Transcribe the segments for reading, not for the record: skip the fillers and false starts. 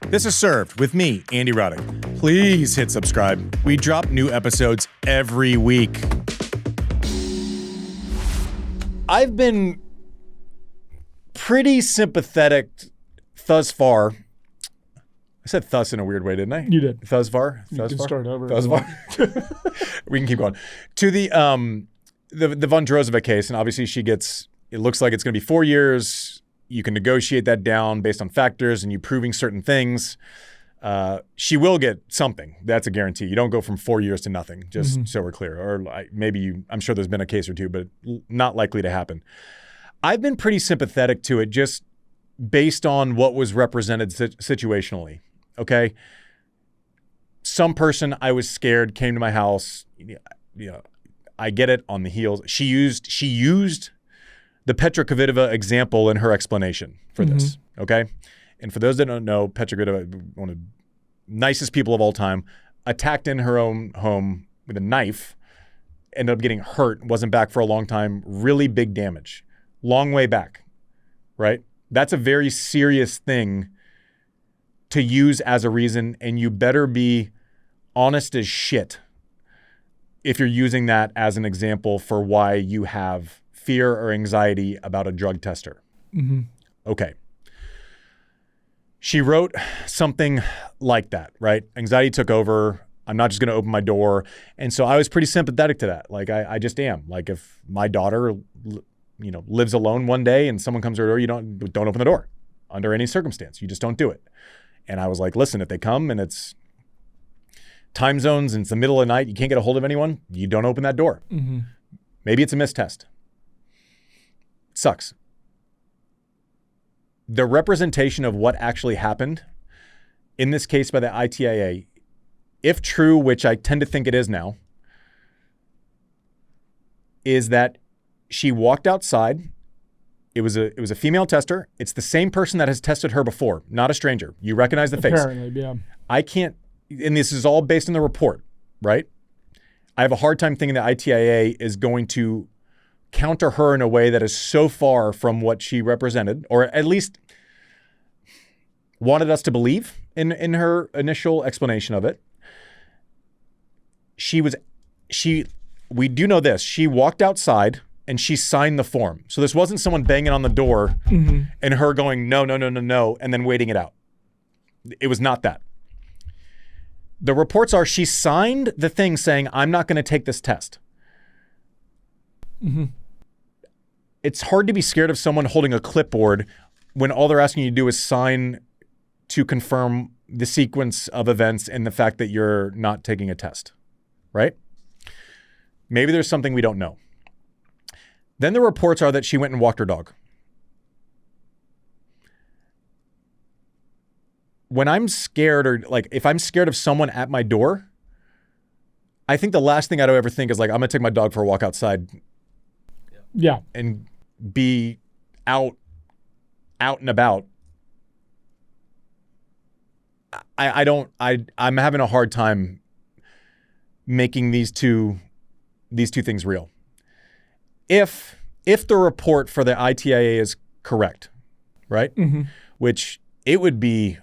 This is Served with me, Andy Roddick. Please hit subscribe. We drop new episodes every week. I've been pretty sympathetic thus far. I said thus in a weird way, didn't I? You did. Thus far? You can start over. Thus far? We can keep going. To the Vondrousova case, and obviously it looks like it's going to be 4 years. You can negotiate that down based on factors and you proving certain things. She will get something. That's a guarantee. You don't go from 4 years to nothing, just so we're clear. Or I'm sure there's been a case or two, but not likely to happen. I've been pretty sympathetic to it just based on what was represented situationally. Okay. Some person I was scared came to my house. I get it on the heels. She used the Petra Kvitova example in her explanation for this, okay? And for those that don't know, Petra Kvitova, one of the nicest people of all time, attacked in her own home with a knife, ended up getting hurt, wasn't back for a long time, really big damage, long way back, right? That's a very serious thing to use as a reason, and you better be honest as shit if you're using that as an example for why you have fear or anxiety about a drug tester. Okay. She wrote something like that, right? Anxiety took over. I'm not just going to open my door. And so I was pretty sympathetic to that. Like I just am. Like if my daughter, lives alone one day and someone comes to her door, you don't open the door under any circumstance. You just don't do it. And I was like, listen, if they come and it's time zones and it's the middle of the night, you can't get a hold of anyone, you don't open that door. Maybe it's a missed test. Sucks. The representation of what actually happened in this case by the ITIA, if true, which I tend to think it is now, is that she walked outside. It was a female tester. It's the same person that has tested her before, not a stranger. You recognize the face. Apparently, yeah. I can't, and this is all based on the report, right? I have a hard time thinking the ITIA is going to counter her in a way that is so far from what she represented, or at least wanted us to believe in her initial explanation of it. We do know this. She walked outside and she signed the form. So this wasn't someone banging on the door and her going, no, and then waiting it out. It was not that. The reports are she signed the thing saying, I'm not going to take this test. It's hard to be scared of someone holding a clipboard when all they're asking you to do is sign to confirm the sequence of events and the fact that you're not taking a test, right? Maybe there's something we don't know. Then the reports are that she went and walked her dog. When I'm scared, or like if I'm scared of someone at my door, I think the last thing I'd ever think is like, I'm going to take my dog for a walk outside. Yeah. And be out and about. I'm having a hard time making these two things real. If the report for the ITIA is correct, right? Which it would be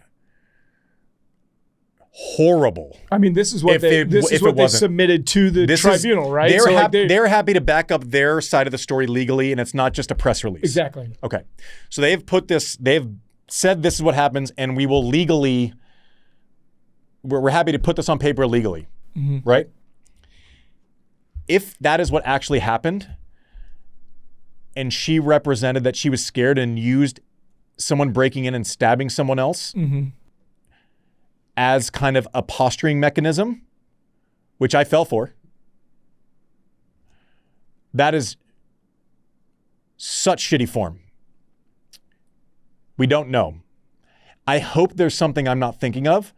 horrible. I mean, this is what they submitted to the tribunal, right? They're happy to back up their side of the story legally, and it's not just a press release. Exactly. Okay. So they've said this is what happens, and we will legally, we're happy to put this on paper legally, right? If that is what actually happened, and she represented that she was scared and used someone breaking in and stabbing someone else as kind of a posturing mechanism, which I fell for. That is such shitty form. We don't know. I hope there's something I'm not thinking of.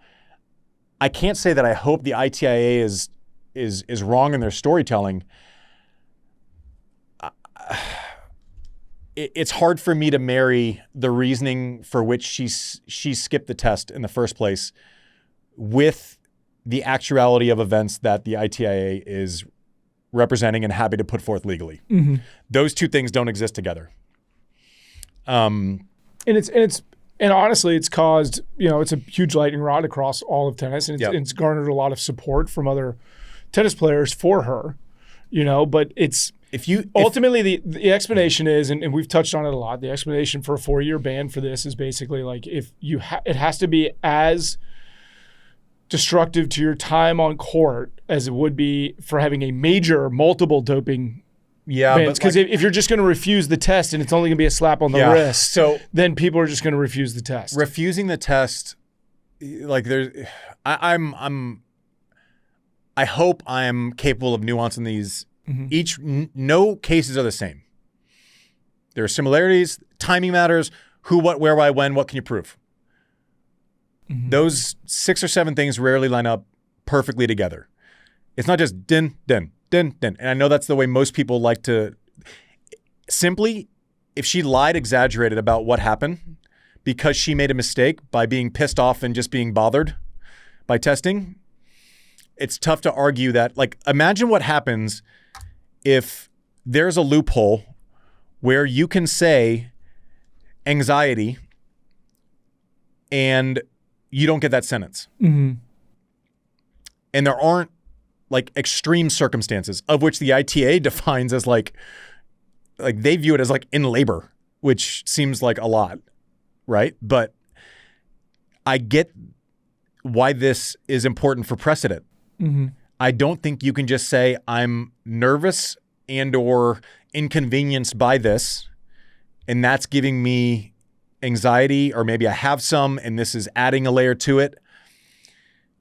I can't say that I hope the ITIA is wrong in their storytelling. It's hard for me to marry the reasoning for which she skipped the test in the first place with the actuality of events that the ITIA is representing and happy to put forth legally. Those two things don't exist together. And it's And honestly, it's caused, it's a huge lightning rod across all of tennis, and it's garnered a lot of support from other tennis players for her, but it's ultimately the explanation is, and we've touched on it a lot, the explanation for a 4-year ban for this is basically like if it has to be as destructive to your time on court as it would be for having a major multiple doping bans. Because if you're just going to refuse the test and it's only going to be a slap on the wrist, so then people are just going to refuse the test. Refusing the test, I hope I'm capable of nuancing these. No cases are the same. There are similarities. Timing matters. Who, what, where, why, when. What can you prove? Those 6 or 7 things rarely line up perfectly together. It's not just din, din, din, din. And I know that's the way most people like to. Simply, if she lied, exaggerated about what happened because she made a mistake by being pissed off and just being bothered by testing, it's tough to argue that. Like, imagine what happens if there's a loophole where you can say anxiety and you don't get that sentence. And there aren't like extreme circumstances, of which the ITIA defines as like they view it as like in labor, which seems like a lot, right? But I get why this is important for precedent. I don't think you can just say I'm nervous and or inconvenienced by this, and that's giving me anxiety, or maybe I have some and this is adding a layer to it.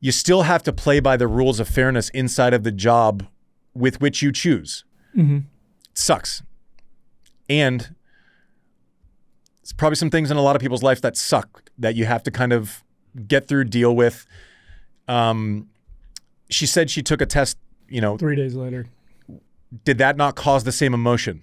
You still have to play by the rules of fairness inside of the job with which you choose. It sucks. And it's probably some things in a lot of people's life that suck that you have to kind of get through, deal with. She said she took a test, 3 days later. Did that not cause the same emotion?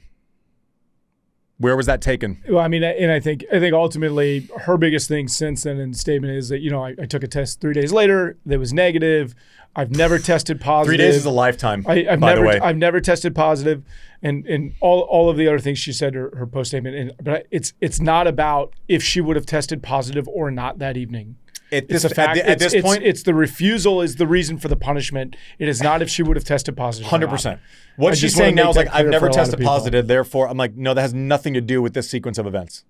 Where was that taken? Well, I mean, and I think ultimately her biggest thing since then in the statement is that, I took a test 3 days later that was negative. I've never tested positive. 3 days is a lifetime, by the way. I've never tested positive, and all of the other things she said her post statement. But it's not about if she would have tested positive or not that evening. At this point, it's the refusal is the reason for the punishment. It is not if she would have tested positive. 100%. What she's saying now is like, I've never tested positive, therefore I'm like, no, that has nothing to do with this sequence of events.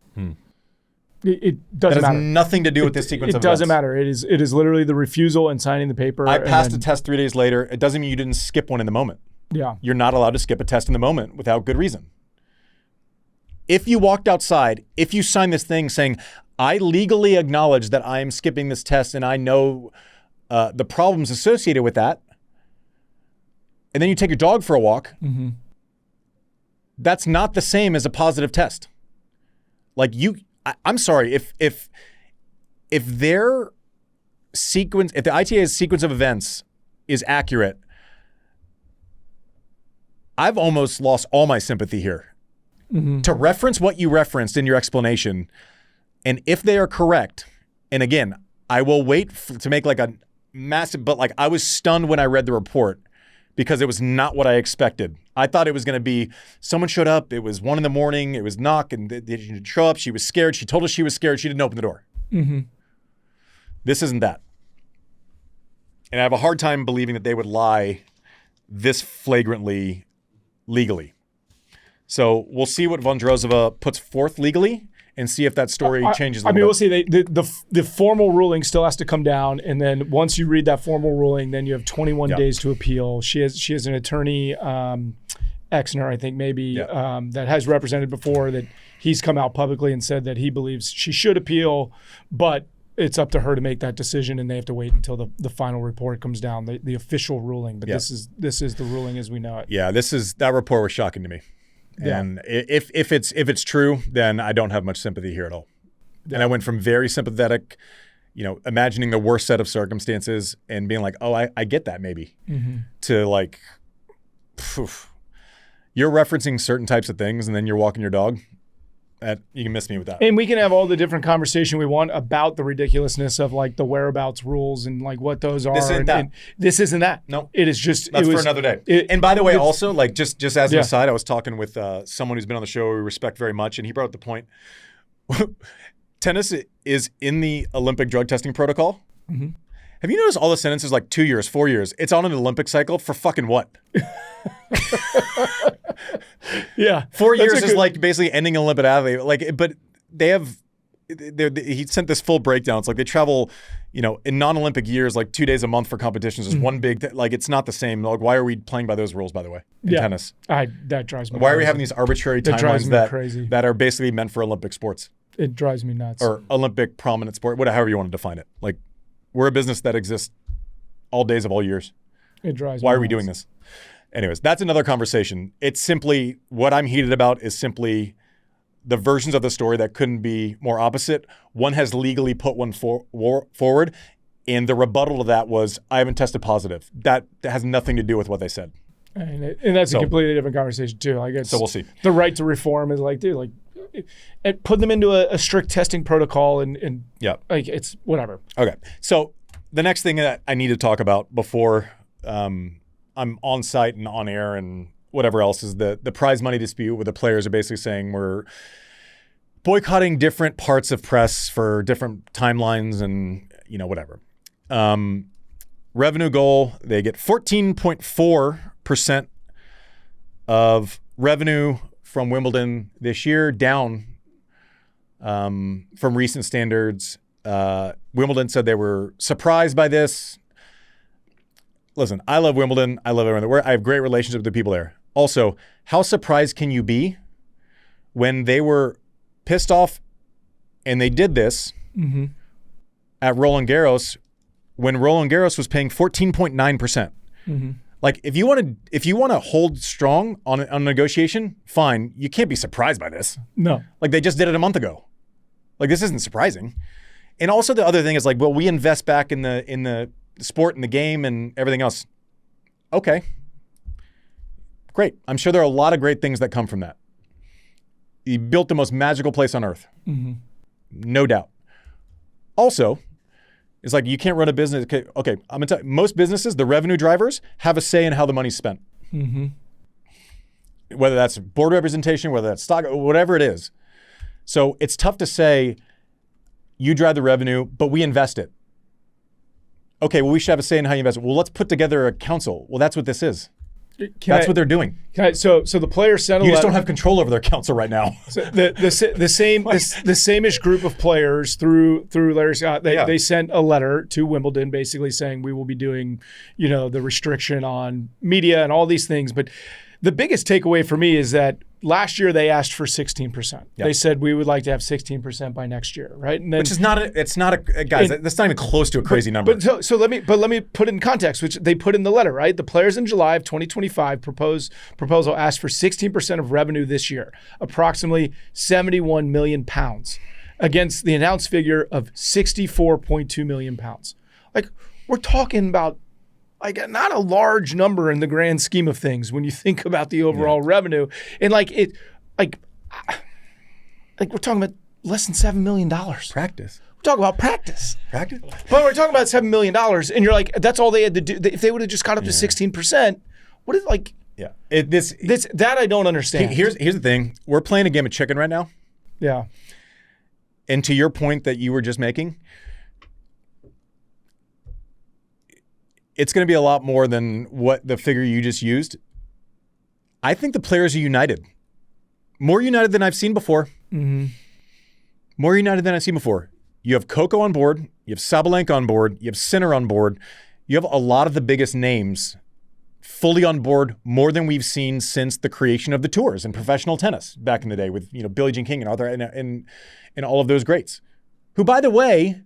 It doesn't matter. That has nothing to do with this sequence of events. It doesn't matter. It is literally the refusal and signing the paper. I passed a test 3 days later. It doesn't mean you didn't skip one in the moment. Yeah. You're not allowed to skip a test in the moment without good reason. If you walked outside, if you signed this thing saying, I legally acknowledge that I am skipping this test and I know the problems associated with that, and then you take your dog for a walk, that's not the same as a positive test. Like I'm sorry, if their sequence, if the ITA's sequence of events is accurate, I've almost lost all my sympathy here. To reference what you referenced in your explanation, and if they are correct, and again, I will wait to make like a massive, but like I was stunned when I read the report because it was not what I expected. I thought it was going to be someone showed up, it was 1 a.m, it was knock, and they didn't show up, she was scared, she told us she was scared, she didn't open the door. This isn't that. And I have a hard time believing that they would lie this flagrantly legally. So we'll see what Vondrousova puts forth legally and see if that story changes a little bit. We'll see. The formal ruling still has to come down, and then once you read that formal ruling, then you have 21 days to appeal. She has an attorney, Exner, I think maybe, that has represented before, that he's come out publicly and said that he believes she should appeal, but it's up to her to make that decision, and they have to wait until the final report comes down, the official ruling. But this is the ruling as we know it. Yeah, that report was shocking to me. And if it's true, then I don't have much sympathy here at all. And I went from very sympathetic, imagining the worst set of circumstances and being like, oh, I get that maybe, to like, you're referencing certain types of things and then you're walking your dog. You can miss me with that. And we can have all the different conversation we want about the ridiculousness of like the whereabouts rules and like what those are. This isn't that. This isn't that. No. It is just. That's for another day. And by the way, also, like just as an aside, I was talking with someone who's been on the show we respect very much, and he brought up the point. tennis is in the Olympic drug testing protocol. Mm-hmm. Have you noticed all the sentences like 2 years, 4 years? It's on an Olympic cycle for fucking what? Yeah. 4 years is like basically ending an Olympic athlete. Like, but he sent this full breakdown. It's like they travel, in non-Olympic years, like 2 days a month for competitions. It's one big, like it's not the same. Like, why are we playing by those rules, by the way, in tennis? That drives me Why crazy. are we having these arbitrary timelines that are basically meant for Olympic sports? It drives me nuts. Or Olympic prominent sport, however you want to define it. Like, we're a business that exists all days of all years. It drives me Why nuts. are we doing this? Anyways, that's another conversation. It's simply, what I'm heated about is simply the versions of the story that couldn't be more opposite. One has legally put one forward, and the rebuttal to that was, I haven't tested positive. That has nothing to do with what they said. And that's a completely different conversation too. Like, so we'll see. The right to reform is like, dude, like, and put them into a strict testing protocol and like, it's whatever. Okay. So the next thing that I need to talk about before I'm on site and on air and whatever else is the prize money dispute, where the players are basically saying we're boycotting different parts of press for different timelines and, whatever. Revenue goal, they get 14.4% of revenue from Wimbledon this year, down from recent standards. Wimbledon said they were surprised by this. Listen, I love Wimbledon. I love everyone there. I have great relationships with the people there. Also, how surprised can you be when they were pissed off and they did this at Roland Garros, when Roland Garros was paying 14.9%? Mm-hmm. Like, if you want to hold strong on negotiation, fine. You can't be surprised by this. No. Like, they just did it a month ago. Like, this isn't surprising. And also the other thing is like, well, we invest back in the sport and the game and everything else. Okay. Great. I'm sure there are a lot of great things that come from that. You built the most magical place on earth. Mm-hmm. No doubt. Also, it's like, you can't run a business. Okay, I'm going to tell you, most businesses, the revenue drivers, have a say in how the money's spent. Mm-hmm. Whether that's board representation, whether that's stock, whatever it is. So it's tough to say, you drive the revenue, but we invest it. Okay, well, we should have a say in how you invest it. Well, let's put together a council. Well, that's what this is. That's what they're doing. So the players sent a letter. You just don't have control over their council right now. So the same-ish group of players through Larry Scott. They sent a letter to Wimbledon basically saying we will be doing, the restriction on media and all these things. But the biggest takeaway for me is that last year they asked for 16%. Yep. They said we would like to have 16% by next year, right? And then, which is not that's not even close to a crazy number. So let me put it in context, which they put in the letter, right? The players in July of 2025 proposal asked for 16% of revenue this year, approximately 71 million pounds, against the announced figure of 64.2 million pounds. Like, we're talking about like not a large number in the grand scheme of things when you think about the overall revenue. And we're talking about less than $7 million. Practice. We're talking about practice. But we're talking about $7 million, and you're like, that's all they had to do. If they would have just got up to 16%, what is like? Yeah. That I don't understand. Here's the thing. We're playing a game of chicken right now. Yeah. And to your point that you were just making, it's going to be a lot more than what the figure you just used. I think the players are united. More united than I've seen before. Mm-hmm. More united than I've seen before. You have Coco on board. You have Sabalenka on board. You have Sinner on board. You have a lot of the biggest names fully on board, more than we've seen since the creation of the tours in professional tennis back in the day with Billie Jean King and Arthur and all of those greats, who, by the way,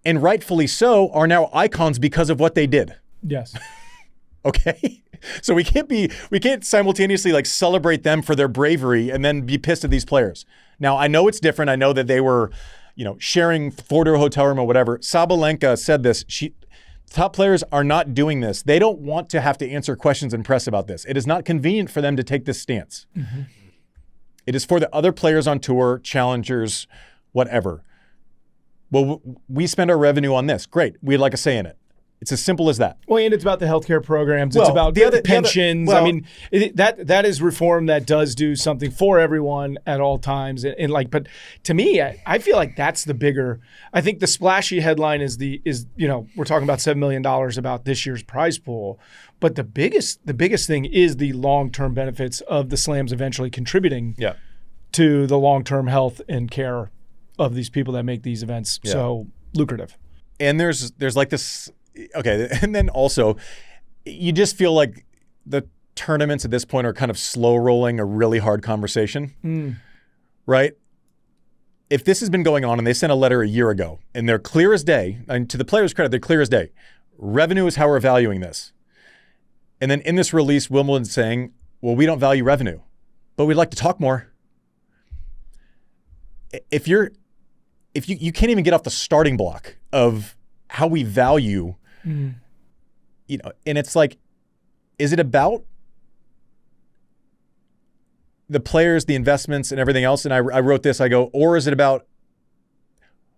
and rightfully so, are now icons because of what they did. Yes. Okay? So we can't simultaneously like celebrate them for their bravery and then be pissed at these players. Now, I know it's different. I know that they were, sharing 4-door hotel room or whatever. Sabalenka said this. Top players are not doing this. They don't want to have to answer questions in press about this. It is not convenient for them to take this stance. Mm-hmm. It is for the other players on tour, challengers, whatever. Well, we spend our revenue on this. Great. We'd like a say in it. It's as simple as that. Well, and it's about the healthcare programs. It's about the pensions. I mean, that is reform that does do something for everyone at all times. And like, but to me, I feel like that's the bigger. I think the splashy headline is we're talking about $7 million about this year's prize pool, but the biggest thing is the long-term benefits of the slams eventually contributing to the long-term health and care of these people that make these events so lucrative. And there's like this. Okay, and then also, you just feel like the tournaments at this point are kind of slow rolling a really hard conversation, right? If this has been going on and they sent a letter a year ago and they're clear as day, and to the players' credit, they're clear as day, revenue is how we're valuing this. And then in this release, Wimbledon's saying, well, we don't value revenue, but we'd like to talk more. If you can't even get off the starting block of how we value, and it's like, is it about the players, the investments, and everything else? And I wrote this, I go, or is it about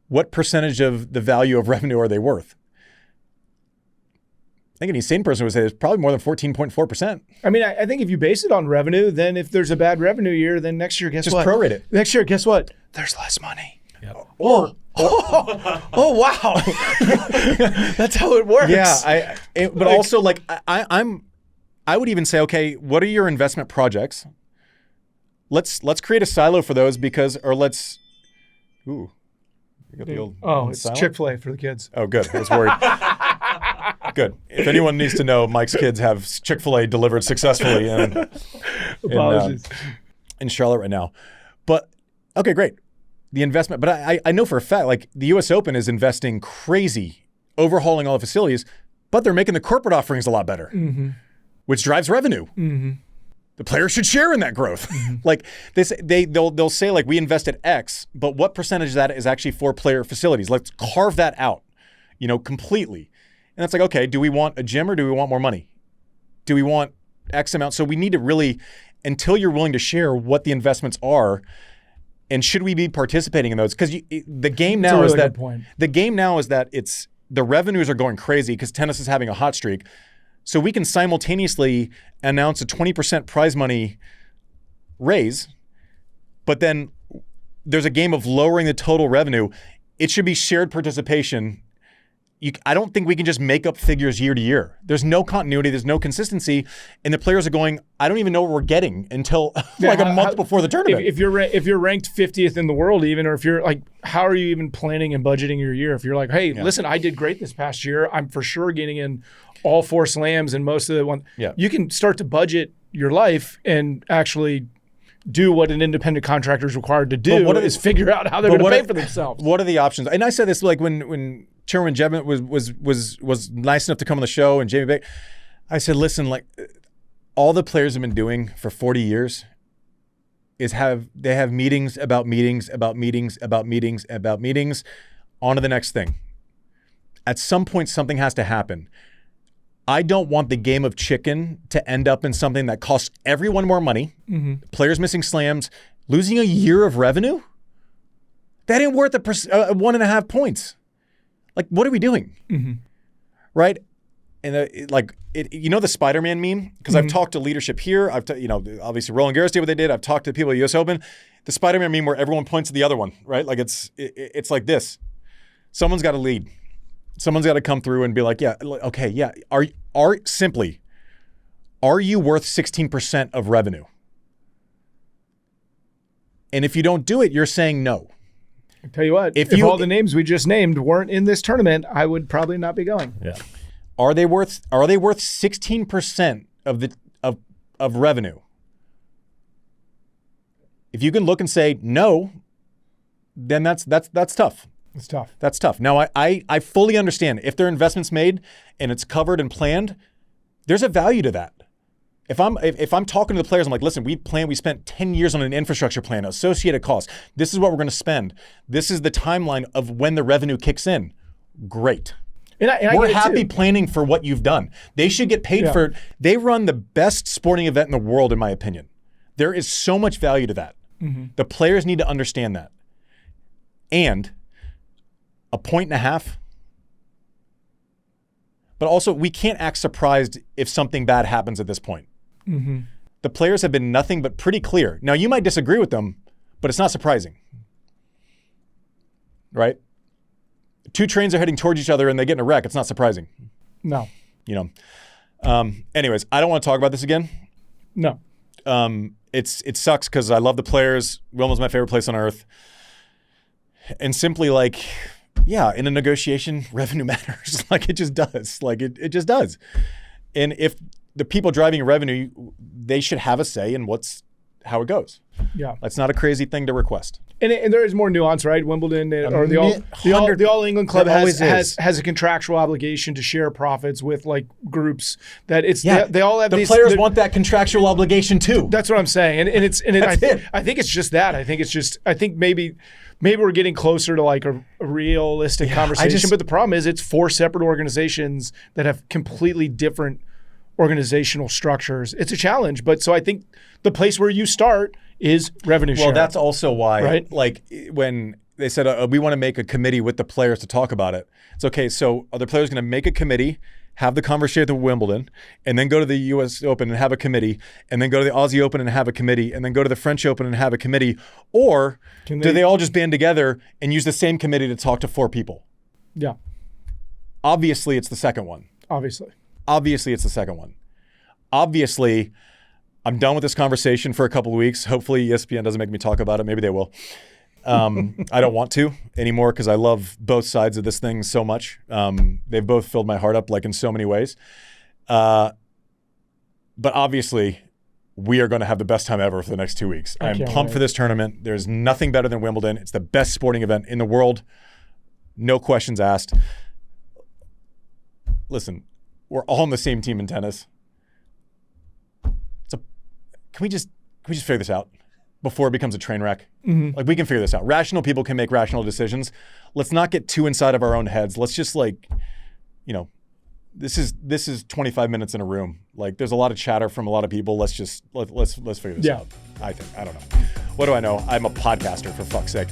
what percentage of the value of revenue are they worth? I think any sane person would say it's probably more than 14.4%. I mean, I think if you base it on revenue, then if there's a bad revenue year, then next year, guess what? Just prorate it. Next year, guess what? There's less money. Yep. Oh wow, that's how it works. Yeah, but also like I would even say, okay, what are your investment projects? Let's create a silo for those it's Chick-fil-A for the kids. Oh, good. I was worried. Good. If anyone needs to know, Mike's kids have Chick-fil-A delivered successfully in Charlotte right now. But okay, great. The investment, but I know for a fact, like the U.S. Open is investing crazy, overhauling all the facilities, but they're making the corporate offerings a lot better, which drives revenue. The players should share in that growth. Like they'll say like we invested X, but what percentage of that is actually for player facilities? Let's carve that out, completely. And it's like, okay, do we want a gym or do we want more money? Do we want X amount? So we need to really, until you're willing to share what the investments are. And should we be participating in those? Because the game now is that it's the revenues are going crazy because tennis is having a hot streak. So we can simultaneously announce a 20% prize money raise, but then there's a game of lowering the total revenue. It should be shared participation. I don't think we can just make up figures year to year. There's no continuity. There's no consistency. And the players are going, I don't even know what we're getting until a month before the tournament. If you're ranked 50th in the world even, or if you're like, how are you even planning and budgeting your year? If you're like, hey, listen, I did great this past year. I'm for sure getting in all 4 slams and most of the one. Yeah. You can start to budget your life and actually do what an independent contractor is required to do is figure out how they're going to pay for themselves. What are the options? And I said this like when Chairman Jevin was nice enough to come on the show, and Jamie Baker, I said, listen, like all the players have been doing for 40 years is they have meetings about meetings about meetings about meetings about meetings, on to the next thing. At some point, something has to happen. I don't want the game of chicken to end up in something that costs everyone more money, players missing slams, losing a year of revenue. That ain't worth 1.5 points. Like, what are we doing? Right? And the Spider-Man meme? Because I've talked to leadership here. Obviously Roland Garros did what they did. I've talked to people at US Open. The Spider-Man meme where everyone points to the other one, right? Like it's like this. Someone's got to lead. Someone's got to come through and be like, yeah, okay, yeah. Are you worth 16% of revenue? And if you don't do it, you're saying no. I tell you what, if all the names we just named weren't in this tournament, I would probably not be going. Yeah. Are they worth 16% of revenue? If you can look and say no, then that's tough. It's tough. That's tough. Now I fully understand if there are investments made and it's covered and planned, there's a value to that. If I'm talking to the players, I'm like, listen, we spent 10 years on an infrastructure plan, associated costs. This is what we're going to spend. This is the timeline of when the revenue kicks in. Great. And we're happy planning for what you've done. They should get paid for it. They run the best sporting event in the world, in my opinion. There is so much value to that. The players need to understand that. And 1.5 points. But also, we can't act surprised if something bad happens at this point. Mm-hmm. The players have been nothing but pretty clear. Now, you might disagree with them, but it's not surprising. Right? Two trains are heading towards each other and they get in a wreck. It's not surprising. No. Anyways, I don't want to talk about this again. No. It sucks because I love the players. Wimbledon's my favorite place on earth. And simply in a negotiation, revenue matters. It just does. It just does. And if the people driving revenue, they should have a say in how it goes. Yeah. That's not a crazy thing to request. And there is more nuance, right? Wimbledon or the All England Club has a contractual obligation to share profits with groups that they all have. The players want that contractual obligation too. That's what I'm saying, I think it's just that. I think maybe we're getting closer to a realistic conversation. But the problem is it's 4 separate organizations that have completely different organizational structures. It's a challenge, but so I think the place where you start is revenue share. Well, that's also why, right? When they said, we want to make a committee with the players to talk about it. It's okay, so are the players going to make a committee, have the conversation at Wimbledon, and then go to the US Open and have a committee, and then go to the Aussie Open and have a committee, and then go to the French Open and have a committee? Or do they all just band together and use the same committee to talk to 4 people? Yeah. Obviously, it's the second one. Obviously, it's the second one. Obviously, I'm done with this conversation for a couple of weeks. Hopefully, ESPN doesn't make me talk about it. Maybe they will. I don't want to anymore because I love both sides of this thing so much. They've both filled my heart up in so many ways. But obviously, we are going to have the best time ever for the next 2 weeks. I'm pumped for this tournament. There's nothing better than Wimbledon. It's the best sporting event in the world. No questions asked. Listen, we're all on the same team in tennis. Can we just figure this out before it becomes a train wreck? Mm-hmm. We can figure this out. Rational people can make rational decisions. Let's not get too inside of our own heads. Let's just this is 25 minutes in a room. There's a lot of chatter from a lot of people. Let's figure this out. I don't know. What do I know? I'm a podcaster, for fuck's sake.